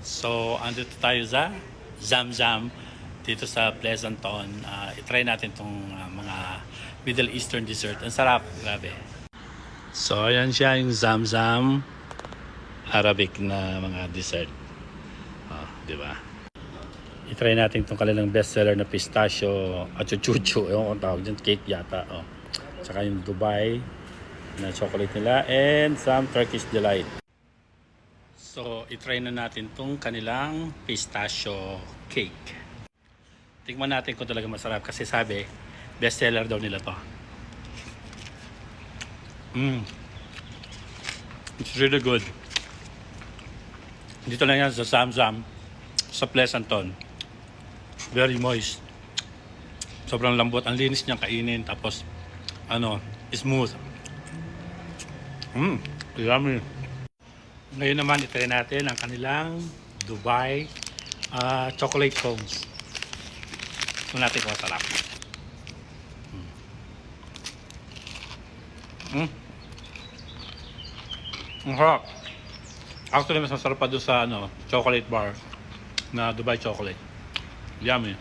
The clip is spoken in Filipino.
So, andito tayo sa Zamzam dito sa Pleasanton. I-try natin itong mga Middle Eastern dessert. Ang sarap, grabe. So, ayan siya yung Zamzam Arabic na mga dessert. Di ba? I-try natin itong kanilang bestseller na pistachio at chuchuchu. Yung tawag dyan, cake yata. Tsaka yung Dubai na chocolate nila and some Turkish delight. So, i-try na natin itong kanilang pistachio cake. Tingnan natin kung talaga masarap kasi sabi, bestseller daw nila to. It's really good. Dito lang yan sa Zamzam, sa Pleasanton. Very moist. Sobrang lambot. Ang linis niyang kainin. Tapos, smooth. Yummy. Ngayon naman, itry natin ang kanilang Dubai chocolate cones. Ito natin kung masarap. Ang harap. Actually, mas masarap pa doon sa chocolate bar na Dubai chocolate. Yummy.